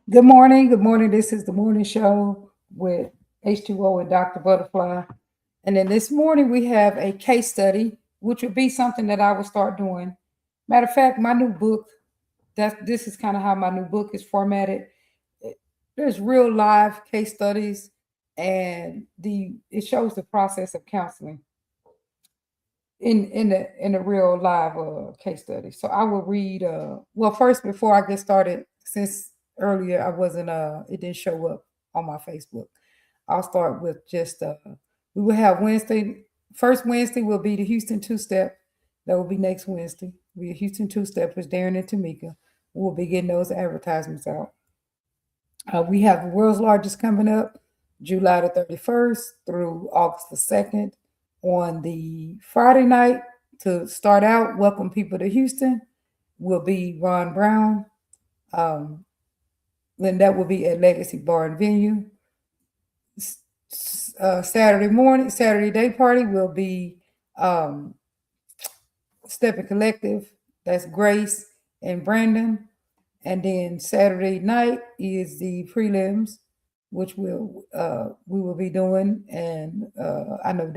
Good morning. Good morning. This is the morning show with H2O and Dr. Butterfly. And then this morning we have a case study, which would be something that I will start doing. Matter of fact, my new book, that this is kind of how my new book is formatted. There's real live case studies and the it shows the process of counseling in the real live case study. So I will read well first before I get started, since earlier I wasn't it didn't show up on my Facebook. I'll start with just we will have Wednesday. First Wednesday will be the Houston two step. That will be next Wednesday. We Houston two step with Darren and Tamika. We'll be getting those advertisements out. We have the world's largest coming up July the 31st through August the 2nd. On the Friday night, to start out, welcome people to Houston, will be Ron Brown. Um, then that will be at Legacy Bar and Venue. Saturday day party will be um, Stepping Collective. That's Grace and Brandon. And then Saturday night is the prelims, which we will be doing, and I know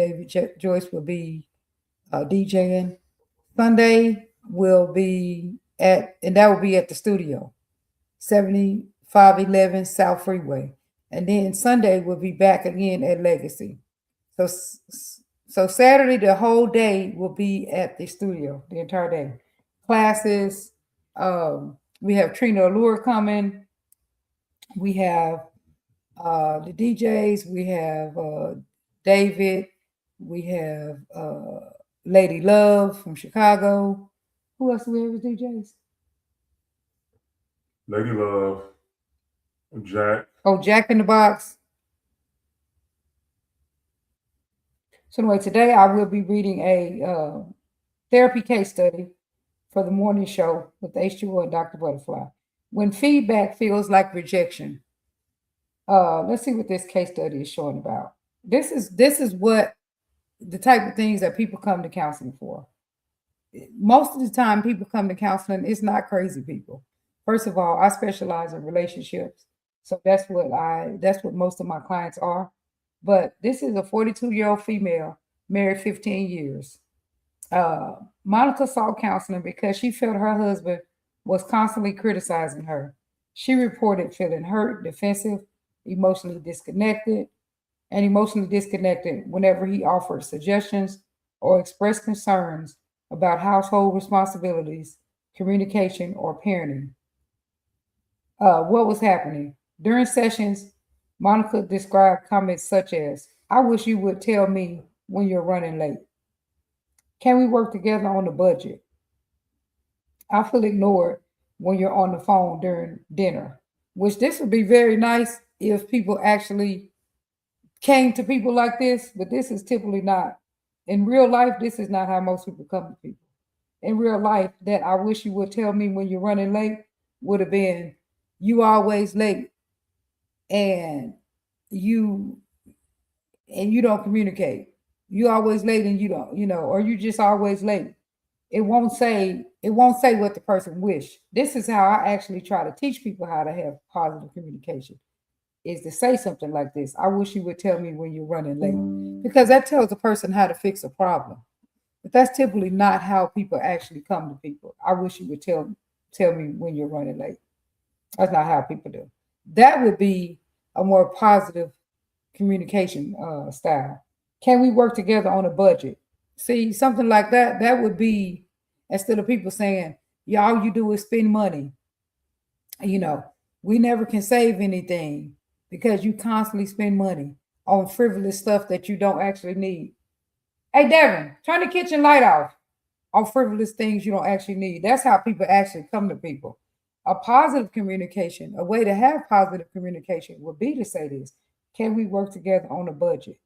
Joyce will be DJing. Sunday will be and that will be at the studio, 7511 South Freeway, and then Sunday will be back again at Legacy. So so Saturday the whole day will be at the studio, the entire day. Classes. We have Trina Allure coming. We have the DJs. We have David. We have Lady Love from Chicago. Who else do we have as DJs? Lady Love, Jack. Oh, Jack in the Box. So anyway, today I will be reading a therapy case study for the morning show with H2O and Dr. Butterfly. When feedback feels like rejection. Let's see what this case study is showing about. This is what the type of things that people come to counseling for. Most of the time, people come to counseling. It's not crazy people. First of all, I specialize in relationships, so that's what most of my clients are. But this is a 42-year-old female, married 15 years. Monica sought counseling because she felt her husband was constantly criticizing her. She reported feeling hurt, defensive, emotionally disconnected, and emotionally disconnected whenever he offered suggestions or expressed concerns about household responsibilities, communication, or parenting. What was happening? During sessions, Monica described comments such as, I wish you would tell me when you're running late. Can we work together on the budget? I feel ignored when you're on the phone during dinner, which this would be very nice if people actually came to people like this, but this is typically not. In real life, this is not how most people come to people. In real life, that I wish you would tell me when you're running late would have been, you always late, and you you don't communicate. You always late and you don't, or you just always late. It won't say what the person wish. This is how I actually try to teach people how to have positive communication, is to say something like this. I wish you would tell me when you're running late. Because that tells a person how to fix a problem. But that's typically not how people actually come to people. I wish you would tell me when you're running late. That's not how people do. That would be a more positive communication style. Can we work together on a budget? See, something like that, that would be, instead of people saying, yeah, all you do is spend money, you know, we never can save anything because you constantly spend money on frivolous stuff that you don't actually need. Hey, Devin, turn the kitchen light off on frivolous things you don't actually need. That's how people actually come to people. A positive communication, a way to have positive communication would be to say this: can we work together on a budget?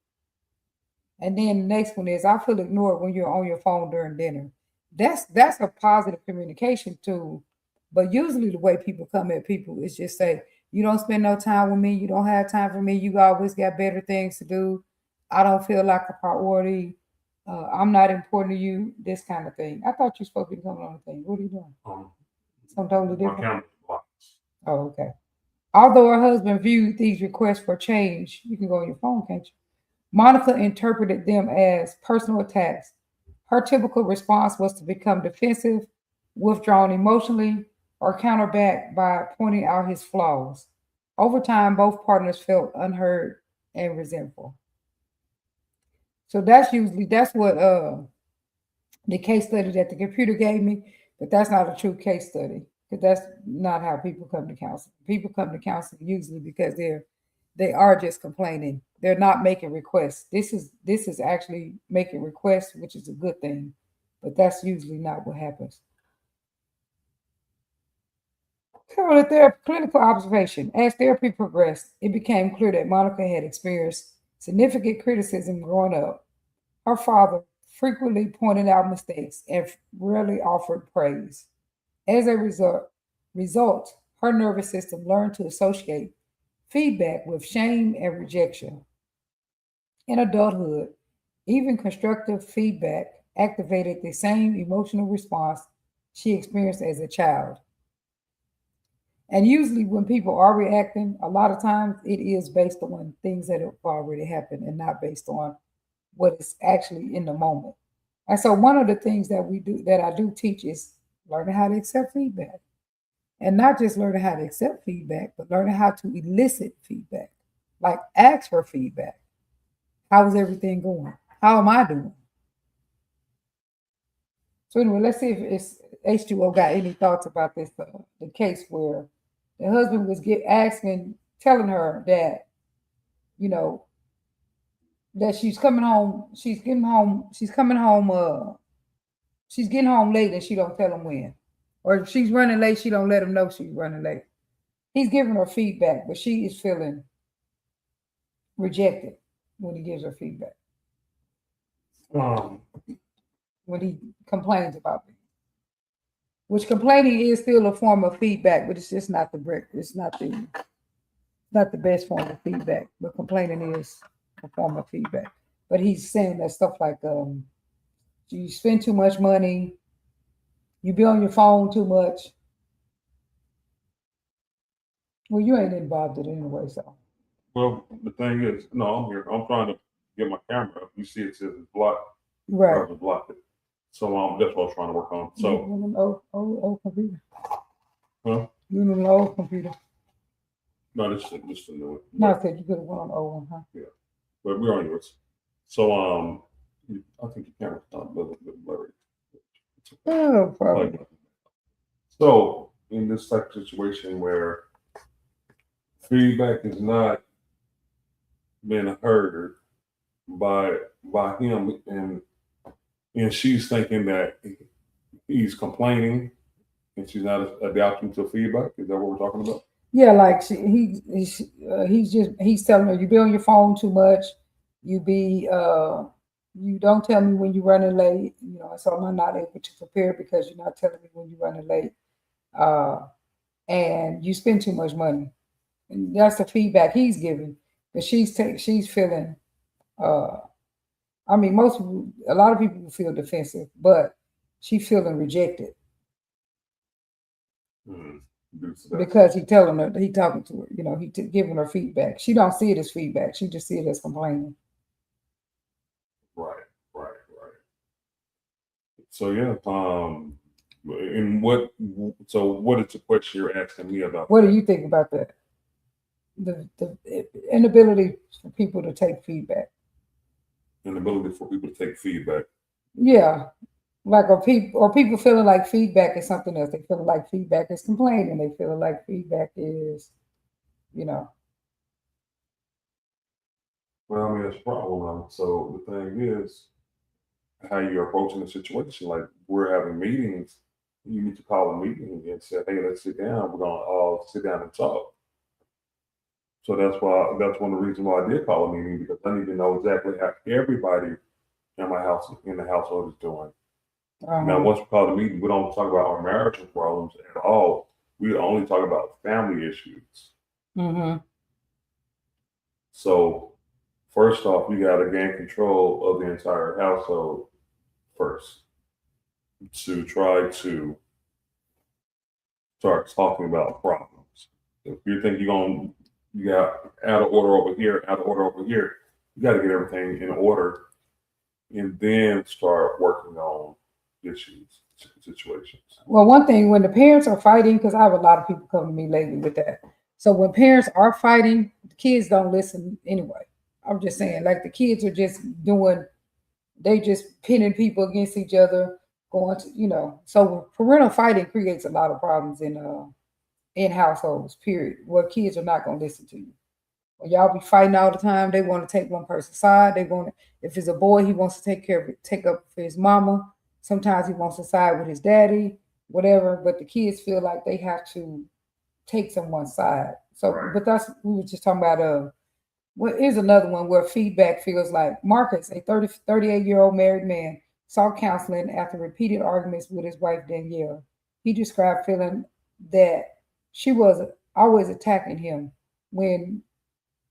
And then the next one is, I feel ignored when you're on your phone during dinner. That's a positive communication tool. But usually the way people come at people is just say, you don't spend no time with me, you don't have time for me, you always got better things to do. I don't feel like a priority. I'm not important to you, this kind of thing. I thought you were supposed to be coming on the thing. What are you doing? Um, Something totally my different? camera blocked. Oh, okay. Although her husband viewed these requests for change, you can go on your phone, can't you? Monica interpreted them as personal attacks. Her typical response was to become defensive, withdrawn emotionally, or counterback by pointing out his flaws. Over time, both partners felt unheard and resentful. So that's what the case study that the computer gave me, but that's not a true case study because that's not how people come to counseling. People come to counseling usually because they are just complaining. They're not making requests. This is actually making requests, which is a good thing, but that's usually not what happens. So the clinical observation. As therapy progressed, it became clear that Monica had experienced significant criticism growing up. Her father frequently pointed out mistakes and rarely offered praise. As a result, her nervous system learned to associate feedback with shame and rejection. In adulthood, even constructive feedback activated the same emotional response she experienced as a child. And usually, when people are reacting, a lot of times it is based on things that have already happened and not based on what is actually in the moment. And so, one of the things that I do teach is learning how to accept feedback, and not just learning how to accept feedback, but learning how to elicit feedback, like ask for feedback. How is everything going? How am I doing? So anyway, let's see if it's H2O got any thoughts about this the case where the husband was telling her that you know that she's getting home late and she don't tell him when, or if she's running late, she don't let him know she's running late. He's giving her feedback, but she is feeling rejected when he gives her feedback, Um, when he complains about it. Which complaining is still a form of feedback, but it's just not the brick. It's not the best form of feedback. But complaining is a form of feedback. But he's saying that stuff like you spend too much money, you be on your phone too much. Well, you ain't involved in it anyway, so well, the thing is, no, I'm here. I'm trying to get my camera up. You see, it says it's blocked. right. Browser blocked it. So that's what I was trying to work on. You So, in an old computer. huh? You in an old computer. No, this is a new one. No, I said you could have went on the old one, huh? Yeah, but we're on yours. So, I think your camera's not a little bit blurry. Oh, probably. Like, so, in this type of situation where feedback is not being heard by him, and she's thinking that he's complaining, and she's not adapting to feedback. Is that what we're talking about? Yeah, like he's telling her you be on your phone too much. You be you don't tell me when you're running late. So I'm not able to prepare because you're not telling me when you're running late. Uh, and you spend too much money. And that's the feedback he's giving. But she's feeling. Uh, I mean, a lot of people feel defensive, but she's feeling rejected Mm-hmm. because he talking to her. Giving her feedback. She don't see it as feedback. She just see it as complaining. Right. So yeah, and what? So what is the question you're asking me about? What do you think about that? The inability for people to take feedback. Inability for people to take feedback. Yeah, like people feeling like feedback is something else. They feel like feedback is complaining. They feel like feedback is, you know. Well, I mean, that's a problem. So the thing is, how you're approaching the situation. Like we're having meetings, you need to call a meeting and say, "Hey, let's sit down. We're gonna all sit down and talk." So that's one of the reasons why I did call a meeting because I need to know exactly how everybody in the household is doing. Now, once we call the meeting, we don't talk about our marital problems at all. We only talk about family issues. Mm-hmm. So, first off, you got to gain control of the entire household first to try to start talking about problems. If you think you got out of order over here, out of order over here, you got to get everything in order, and then start working on issues, situations. Well, one thing when the parents are fighting, because I have a lot of people come to me lately with that. So when parents are fighting, the kids don't listen anyway. I'm just saying, like the kids are just doing, they just pinning people against each other, going to, So parental fighting creates a lot of problems in households. Period. Where kids are not going to listen to you. When y'all be fighting all the time, they want to take one person's side. They want, if it's a boy, he wants to take up for his mama. Sometimes he wants to side with his daddy, whatever. But the kids feel like they have to take someone's side. So, Right. but that's we were just talking about. Well, here's another one where feedback feels like Marcus, a 38-year-old married man, sought counseling after repeated arguments with his wife Danielle. He described feeling that she was always attacking him when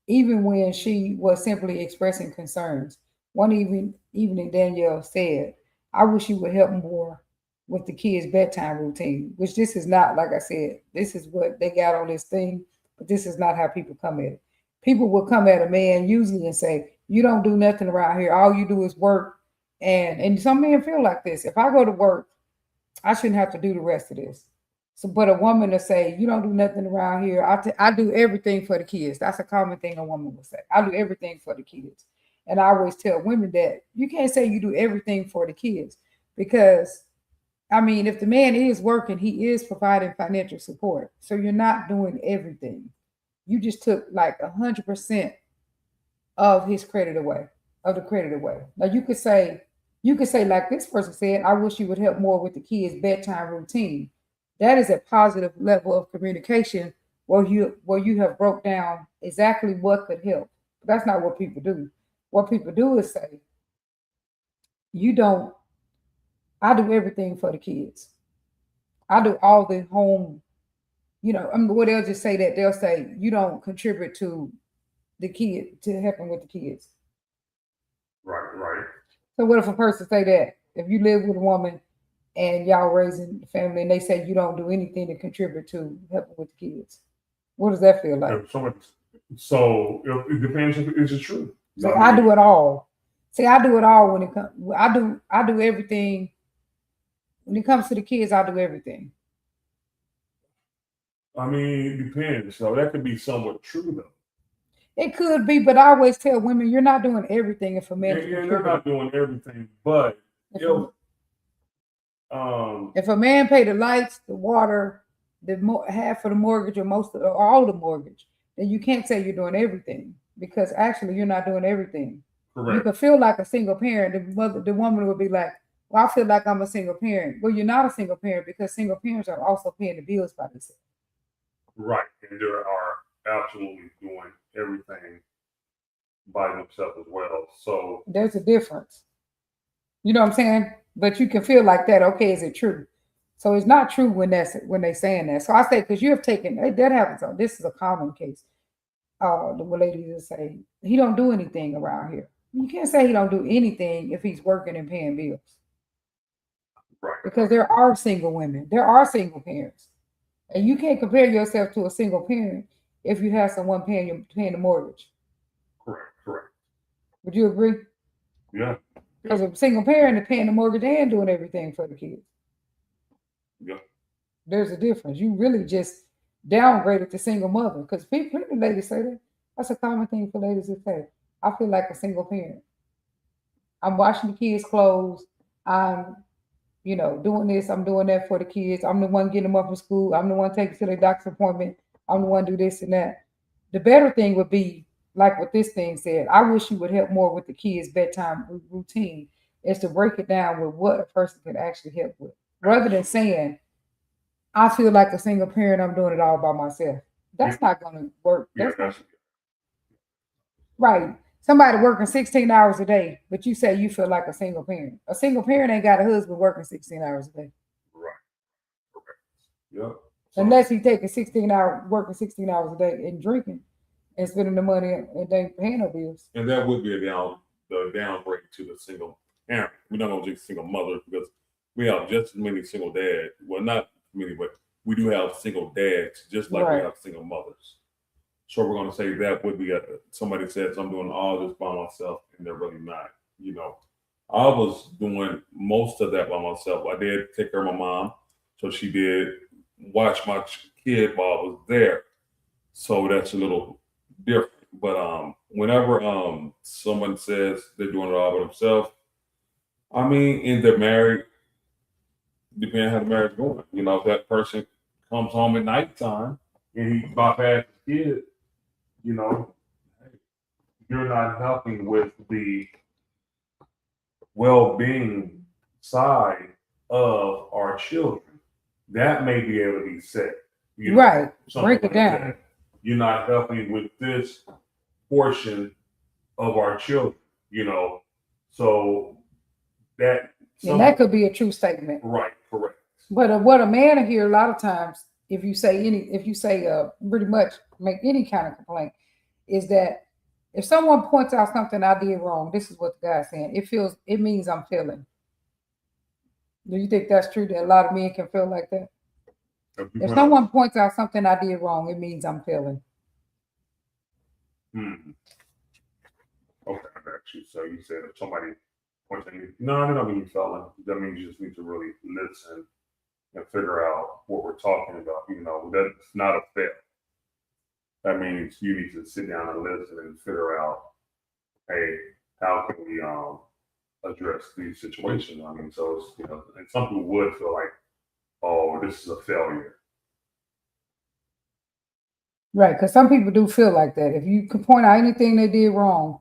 even when she was simply expressing concerns. One evening, Danielle said, I wish you would help more with the kids' bedtime routine, which this is not, like I said, this is what they got on this thing, but this is not how people come at it. People will come at a man usually and say, you don't do nothing around here. All you do is work. And some men feel like this. If I go to work, I shouldn't have to do the rest of this. So, but a woman will say, you don't do nothing around here. I do everything for the kids. That's a common thing a woman will say. I do everything for the kids. And I always tell women that you can't say you do everything for the kids because, I mean, if the man is working, he is providing financial support. So you're not doing everything. You just took like 100% of his credit away, of the credit away. Now you could say, like this person said, I wish you would help more with the kids' bedtime routine. That is a positive level of communication where you have broke down exactly what could help. But that's not what people do. What people do is say, you don't, I do everything for the kids. I do all the home, what they'll just say that they'll say, you don't contribute to the kid, to helping with the kids. Right. So what if a person say that? If you live with a woman and y'all raising the family and they say you don't do anything to contribute to helping with the kids, what does that feel like? So it depends if it's true. See, I do it all. See, I do it all when it comes. I do everything. When it comes to the kids, I do everything. I mean, it depends. So that could be somewhat true, though. It could be, but I always tell women you're not doing everything if a man. Yeah, they're not doing everything, but if a man pay the lights, the water, half of the mortgage or all the mortgage, then you can't say you're doing everything because actually you're not doing everything. Correct. You could feel like a single parent. The woman would be like, well, I feel like I'm a single parent. Well, you're not a single parent because single parents are also paying the bills by themselves. Right, and they are absolutely doing everything by themselves as well. So there's a difference. You know what I'm saying? But you can feel like that. Okay, is it true? So it's not true when they saying that. So I say because you have taken that happens. This is a common case. The ladies will say he don't do anything around here. You can't say he don't do anything if he's working and paying bills. Right. Because there are single women, there are single parents, and you can't compare yourself to a single parent if you have someone paying the mortgage. Correct. Would you agree? Yeah. Because a single parent is paying the mortgage and doing everything for the kids. Yeah. There's a difference. You really just downgraded the single mother because people, ladies say that. That's a common thing for ladies to say. I feel like a single parent. I'm washing the kids' clothes. I'm, doing this. I'm doing that for the kids. I'm the one getting them up from school. I'm the one taking to their doctor's appointment. I'm the one do this and that. The better thing would be like what this thing said. I wish you would help more with the kids' bedtime routine. Is to break it down with what a person can actually help with, rather than saying, I feel like a single parent, I'm doing it all by myself. That's not going to work. Right. Somebody working 16 hours a day, but you say you feel like a single parent. A single parent ain't got a husband working 16 hours a day. Right. Yep. Unless he taking 16 hours a day and drinking and spending the money and they paying no bills. And that would be the downgrade to the single parent. We're not going to say single mother because we have just as many single dads. Well, not many, but we do have single dads, just like we Right. have single mothers. So we're going to say that would be somebody says I'm doing all this by myself, and they're really not. You know, I was doing most of that by myself. I did take care of my mom, so she did watch my kid while I was there. So that's a little different. But whenever someone says they're doing it all by themselves, I mean, and they're married, depending on how the marriage is going. You know, if that person comes home at nighttime and he bypasses his kid, you know, you're not helping with the well-being side of our children. That may be able to be said. You know, Right. something Break it like down. that. You're not helping with this portion of our children, you know. So that And that could be a true statement. right, correct. But what a man will hear a lot of times, if you say pretty much make any kind of complaint, is that if someone points out something I did wrong, this is what the guy's saying. It means I'm feeling. Do you think that's true that a lot of men can feel like that? If someone points out something I did wrong, it means I'm feeling. Okay, I got you. So you said if somebody points at you, no, that don't mean you feeling. That means you just need to really listen and figure out what we're talking about. You know, that's not a fail. That means you need to sit down and listen and figure out, hey, how can we address these situations? I mean, so it's, you know, and some people would feel like, oh, this is a failure. Right, because some people do feel like that. If you can point out anything they did wrong,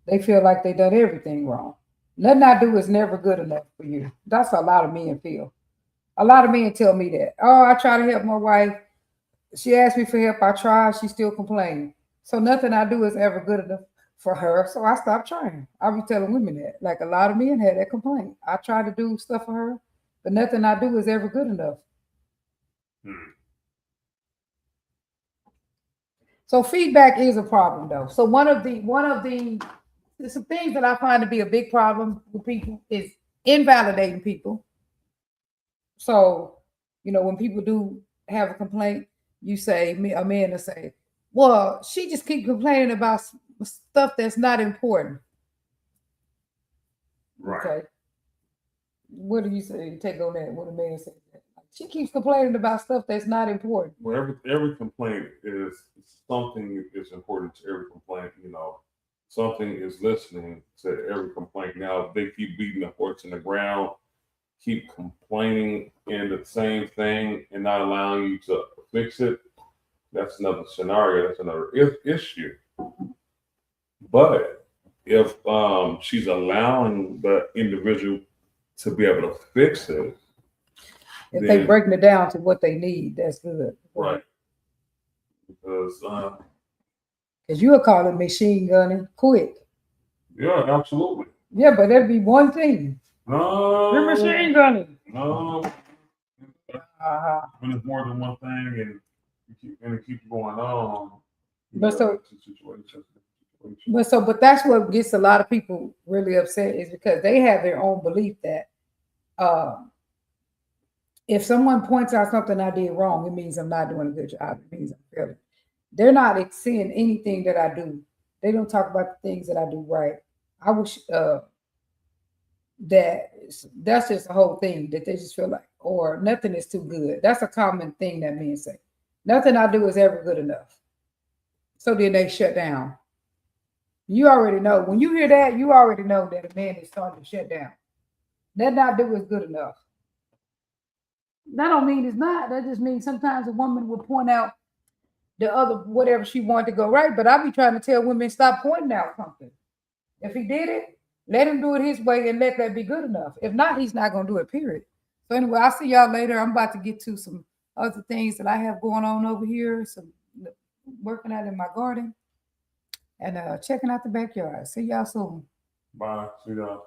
they feel like they done everything wrong. Nothing I do is never good enough for you. That's a lot of men feel. A lot of men tell me that. Oh, I try to help my wife. She asked me for help. I tried. She still complaining. So nothing I do is ever good enough for her. So I stopped trying. I be telling women that. Like a lot of men had that complaint. I try to do stuff for her, but nothing I do is ever good enough. So feedback is a problem, though. So one of the some things that I find to be a big problem with people is invalidating people. So, you know, when people do have a complaint, you say, a man will say, well, she just keep complaining about stuff that's not important. Right. Okay. What do you say? Take on that. What a man says. She keeps complaining about stuff that's not important. Well, every complaint is something is important to every complaint. You know, something is listening to every complaint. Now, if they keep beating the horse in the ground, keep complaining in the same thing and not allowing you to fix it, that's another scenario. That's another issue. But if she's allowing the individual to be able to fix it, if they breaking it down to what they need, that's good. Right. Because you will call it machine gunning quick. Yeah, absolutely. Yeah, but that'd be one thing. No. You're machine gunning. No. When it's more than one thing and it keeps going on. But that's what gets a lot of people really upset is because they have their own belief that if someone points out something I did wrong, it means I'm not doing a good job. It means I'm failing. They're not seeing anything that I do. They don't talk about the things that I do right. I wish that's just the whole thing that they just feel like, or nothing is too good. That's a common thing that men say. Nothing I do is ever good enough. So then they shut down. You already know. When you hear that, you already know that a man is starting to shut down. Nothing I do is good enough. That don't mean it's not. That just means sometimes a woman will point out the other whatever she wanted to go right. But I be trying to tell women stop pointing out something. If he did it, let him do it his way and let that be good enough. If not, he's not gonna do it, period. So anyway, I'll see y'all later. I'm about to get to some other things that I have going on over here. Some working out in my garden and checking out the backyard. See y'all soon. Bye. See y'all.